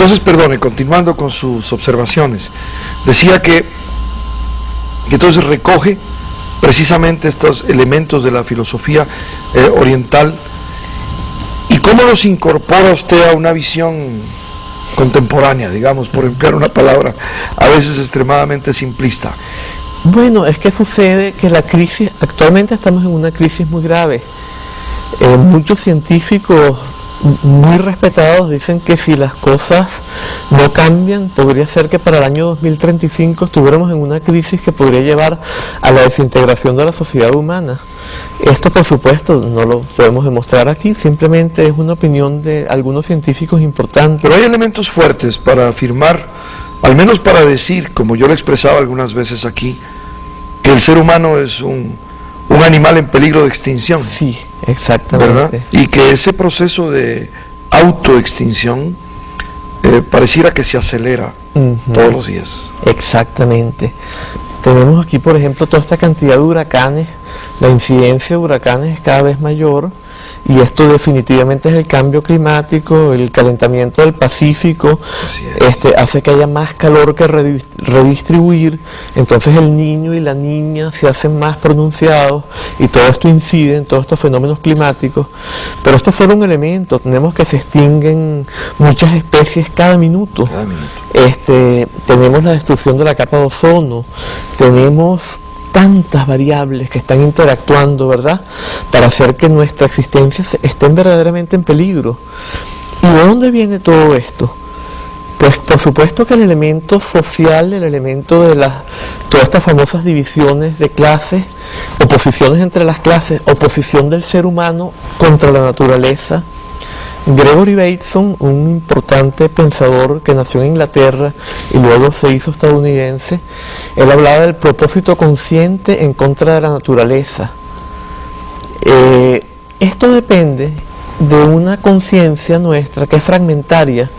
Entonces, perdone, continuando con sus observaciones, decía que entonces recoge precisamente estos elementos de la filosofía oriental. ¿Y cómo los incorpora usted a una visión contemporánea, digamos, por emplear una palabra a veces extremadamente simplista? Bueno, es que sucede que la crisis, actualmente estamos en una crisis muy grave. Muchos científicos muy respetados dicen que si las cosas no cambian, podría ser que para el año 2035 estuviéramos en una crisis que podría llevar a la desintegración de la sociedad humana. Esto, por supuesto, no lo podemos demostrar aquí, simplemente es una opinión de algunos científicos importantes. Pero hay elementos fuertes para afirmar, al menos para decir, como yo lo expresaba algunas veces aquí, que el ser humano es un animal en peligro de extinción. Sí, exactamente. ¿Verdad? Y que ese proceso de autoextinción pareciera que se acelera todos los días. Exactamente. Tenemos aquí, por ejemplo, toda esta cantidad de huracanes. La incidencia de huracanes es cada vez mayor y esto definitivamente es el cambio climático, el calentamiento del Pacífico, hace que haya más calor que redistribuir, entonces el niño y la niña se hacen más pronunciados y todo esto incide en todos estos fenómenos climáticos. Pero estos fueron elementos, tenemos que se extinguen muchas especies cada minuto. Tenemos la destrucción de la capa de ozono, tenemos tantas variables que están interactuando, ¿verdad?, para hacer que nuestra existencia esté verdaderamente en peligro. ¿Y de dónde viene todo esto? Pues por supuesto que el elemento social, el elemento de todas estas famosas divisiones de clases, oposiciones entre las clases, oposición del ser humano contra la naturaleza. Gregory Bateson, un importante pensador que nació en Inglaterra y luego se hizo estadounidense, él hablaba del propósito consciente en contra de la naturaleza. Esto depende de una conciencia nuestra que es fragmentaria.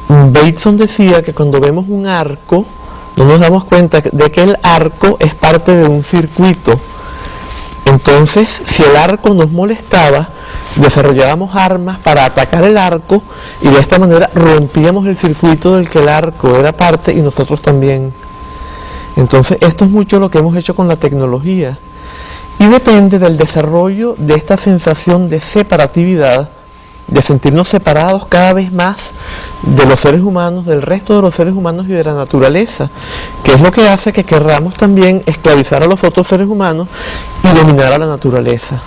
Bateson decía que cuando vemos un arco, no nos damos cuenta de que el arco es parte de un circuito. Entonces, si el arco nos molestaba, desarrollábamos armas para atacar el arco y de esta manera rompíamos el circuito del que el arco era parte y nosotros también. Entonces esto es mucho lo que hemos hecho con la tecnología y depende del desarrollo de esta sensación de separatividad, de sentirnos separados cada vez más de los seres humanos, del resto de los seres humanos y de la naturaleza, que es lo que hace que querramos también esclavizar a los otros seres humanos y dominar a la naturaleza.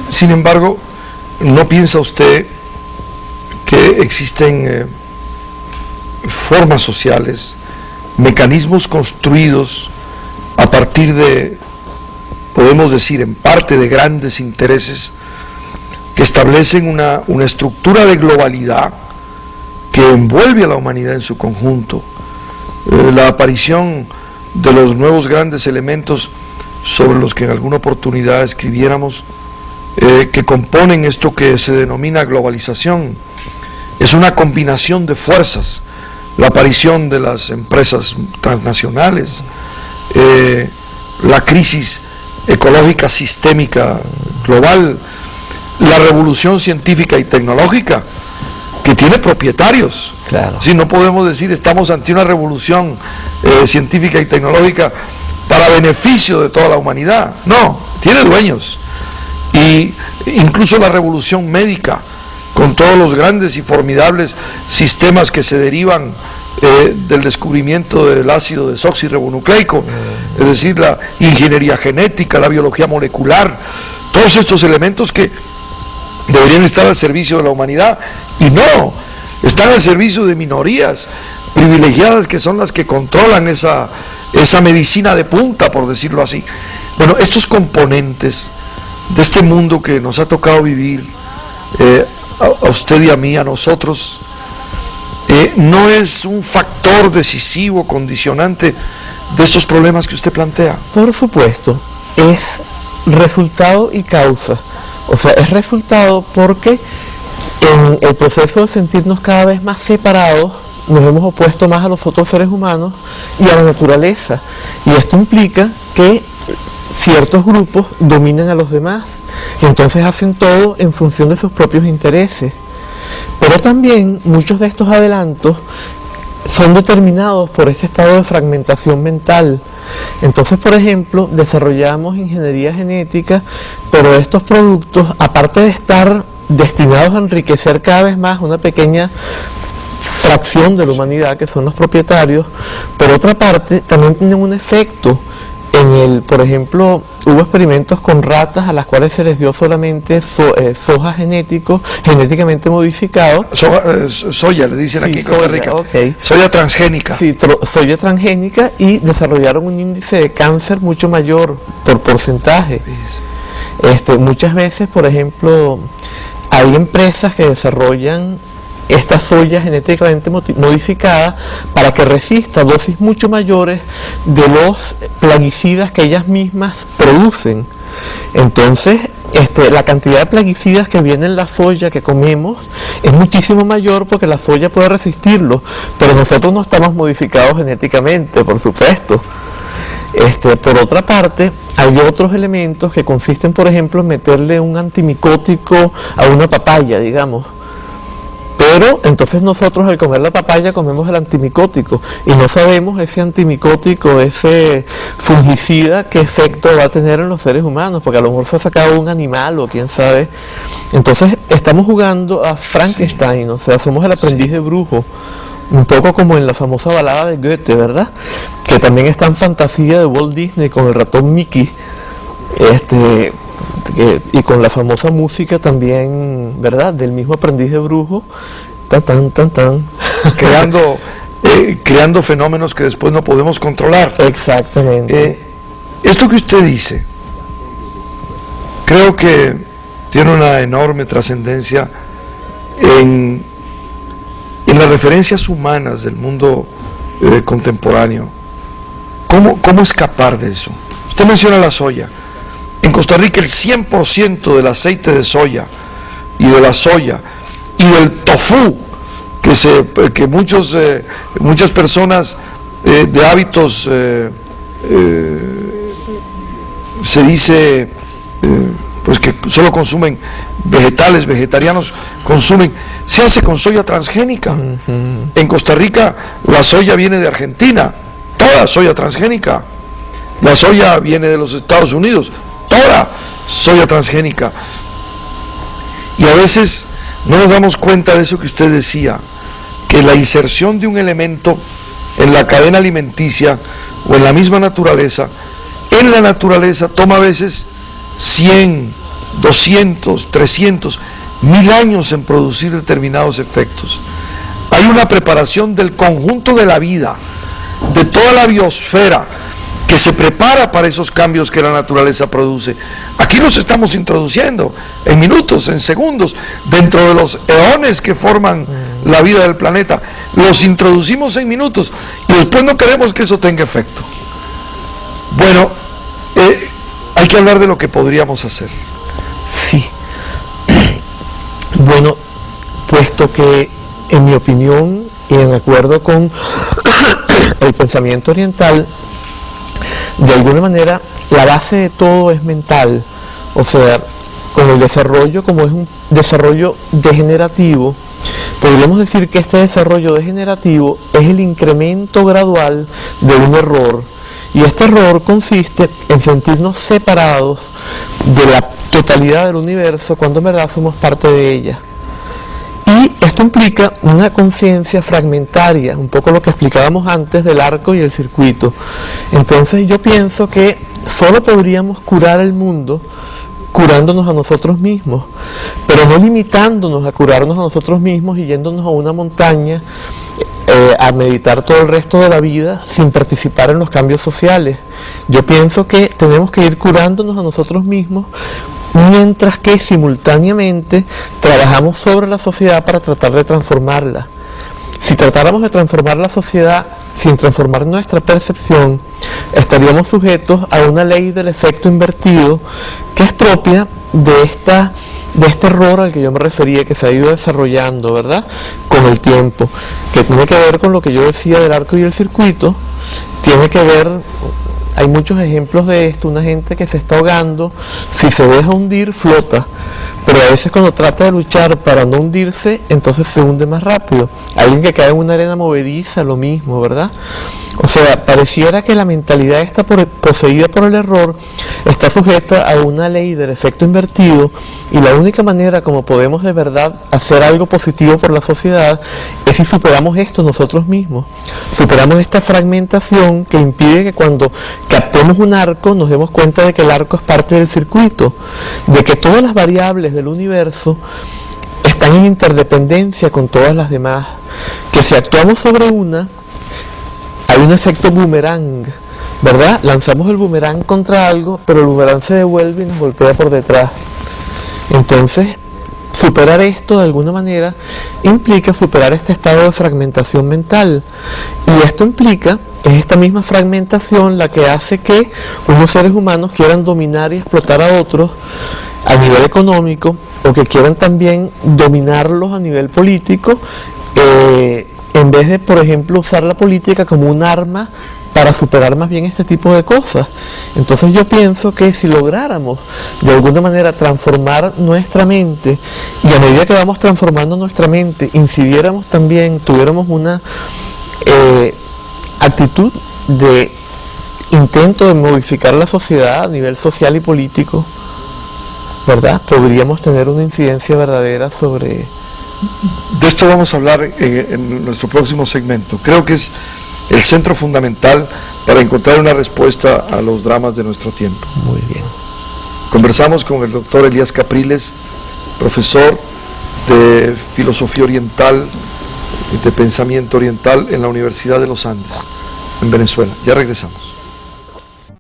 Sin embargo, ¿no piensa usted que existen formas sociales, mecanismos construidos a partir de, podemos decir, en parte de grandes intereses que establecen una estructura de globalidad que envuelve a la humanidad en su conjunto? La aparición de los nuevos grandes elementos sobre los que en alguna oportunidad escribiéramos, que componen esto que se denomina globalización, es una combinación de fuerzas, la aparición de las empresas transnacionales, la crisis ecológica sistémica global, la revolución científica y tecnológica, que tiene propietarios. Claro. Si no podemos decir estamos ante una revolución científica y tecnológica para beneficio de toda la humanidad, no, tiene dueños. Y incluso la revolución médica, con todos los grandes y formidables sistemas que se derivan del descubrimiento del ácido desoxirribonucleico, es decir, la ingeniería genética, la biología molecular, todos estos elementos que deberían estar al servicio de la humanidad, y no, están al servicio de minorías privilegiadas que son las que controlan esa medicina de punta, por decirlo así. Bueno, estos componentes de este mundo que nos ha tocado vivir, a usted y a mí, a nosotros, no es un factor decisivo, condicionante de estos problemas que usted plantea. Por supuesto, es resultado y causa. O sea, es resultado porque en el proceso de sentirnos cada vez más separados, nos hemos opuesto más a los otros seres humanos y a la naturaleza. Y esto implica que ciertos grupos dominan a los demás y entonces hacen todo en función de sus propios intereses. Pero también muchos de estos adelantos son determinados por este estado de fragmentación mental. Entonces, por ejemplo, desarrollamos ingeniería genética, pero estos productos, aparte de estar destinados a enriquecer cada vez más una pequeña fracción de la humanidad, que son los propietarios, por otra parte, también tienen un efecto por ejemplo, hubo experimentos con ratas a las cuales se les dio solamente soja genéticamente modificado. Soya, le dicen sí, aquí en Costa Rica. Okay. Soya transgénica. Sí, soya transgénica, y desarrollaron un índice de cáncer mucho mayor por porcentaje. Muchas veces, por ejemplo, hay empresas que desarrollan esta soya genéticamente modificada para que resista dosis mucho mayores de los plaguicidas que ellas mismas producen. Entonces, la cantidad de plaguicidas que viene en la soya que comemos es muchísimo mayor, porque la soya puede resistirlo, pero nosotros no estamos modificados genéticamente, por supuesto. Por otra parte, hay otros elementos que consisten, por ejemplo, en meterle un antimicótico a una papaya, digamos. Pero entonces nosotros, al comer la papaya, comemos el antimicótico y no sabemos ese antimicótico, ese fungicida, qué efecto va a tener en los seres humanos, porque a lo mejor fue sacado de un animal o quién sabe. Entonces estamos jugando a Frankenstein, o sea, somos el aprendiz de brujo, un poco como en la famosa balada de Goethe, ¿verdad? Que también está en fantasía de Walt Disney con el ratón Mickey. Y con la famosa música también, ¿verdad?, del mismo aprendiz de brujo, tan. Creando fenómenos que después no podemos controlar. Exactamente. Esto que usted dice, creo que tiene una enorme trascendencia en las referencias humanas del mundo contemporáneo. ¿Cómo escapar de eso? Usted menciona la soya. En Costa Rica el 100% del aceite de soya y de la soya y del tofu que muchas personas de hábitos se dice pues que solo consumen vegetales, vegetarianos consumen, se hace con soya transgénica. En Costa Rica la soya viene de Argentina, toda soya transgénica. La soya viene de los Estados Unidos, toda soya transgénica. Y a veces no nos damos cuenta de eso que usted decía, que la inserción de un elemento en la cadena alimenticia o en la misma naturaleza, en la naturaleza toma a veces 100, 200, 300, 1000 años en producir determinados efectos. Hay una preparación del conjunto de la vida, de toda la biosfera, que se prepara para esos cambios que la naturaleza produce. Aquí los estamos introduciendo en minutos, en segundos, dentro de los eones que forman la vida del planeta. Los introducimos en minutos y después no queremos que eso tenga efecto. Bueno, hay que hablar de lo que podríamos hacer. Sí. Bueno, puesto que, en mi opinión, y en acuerdo con el pensamiento oriental, de alguna manera la base de todo es mental, o sea, con el desarrollo, como es un desarrollo degenerativo, podríamos decir que este desarrollo degenerativo es el incremento gradual de un error, y este error consiste en sentirnos separados de la totalidad del universo cuando en verdad somos parte de ella. Y esto implica una conciencia fragmentaria, un poco lo que explicábamos antes del arco y el circuito. Entonces yo pienso que solo podríamos curar el mundo curándonos a nosotros mismos, pero no limitándonos a curarnos a nosotros mismos y yéndonos a una montaña a meditar todo el resto de la vida sin participar en los cambios sociales. Yo pienso que tenemos que ir curándonos a nosotros mismos, mientras que simultáneamente trabajamos sobre la sociedad para tratar de transformarla. Si tratáramos de transformar la sociedad sin transformar nuestra percepción, estaríamos sujetos a una ley del efecto invertido que es propia de este error al que yo me refería, que se ha ido desarrollando, ¿verdad?, con el tiempo, que tiene que ver con lo que yo decía del arco y el circuito. Tiene que ver, hay muchos ejemplos de esto, una gente que se está ahogando, si se deja hundir, flota, pero a veces cuando trata de luchar para no hundirse, entonces se hunde más rápido. Alguien que cae en una arena movediza, lo mismo, ¿verdad? O sea, pareciera que la mentalidad está poseída por el error, está sujeta a una ley del efecto invertido, y la única manera como podemos de verdad hacer algo positivo por la sociedad es si superamos esto nosotros mismos, superamos esta fragmentación que impide que cuando captemos un arco nos demos cuenta de que el arco es parte del circuito, de que todas las variables del universo están en interdependencia con todas las demás, que si actuamos sobre una, hay un efecto boomerang, ¿verdad? Lanzamos el boomerang contra algo, pero el boomerang se devuelve y nos golpea por detrás. Entonces, superar esto de alguna manera implica superar este estado de fragmentación mental. Y esto implica, es esta misma fragmentación la que hace que unos seres humanos quieran dominar y explotar a otros a nivel económico, o que quieran también dominarlos a nivel político, en vez de, por ejemplo, usar la política como un arma para superar más bien este tipo de cosas. Entonces yo pienso que si lográramos de alguna manera transformar nuestra mente, y a medida que vamos transformando nuestra mente, incidiéramos también, tuviéramos una actitud de intento de modificar la sociedad a nivel social y político, ¿verdad? Podríamos tener una incidencia verdadera sobre... De esto vamos a hablar en nuestro próximo segmento. Creo que es el centro fundamental para encontrar una respuesta a los dramas de nuestro tiempo. Muy bien. Conversamos con el doctor Elías Capriles, profesor de Filosofía Oriental y de Pensamiento Oriental en la Universidad de los Andes, en Venezuela. Ya regresamos.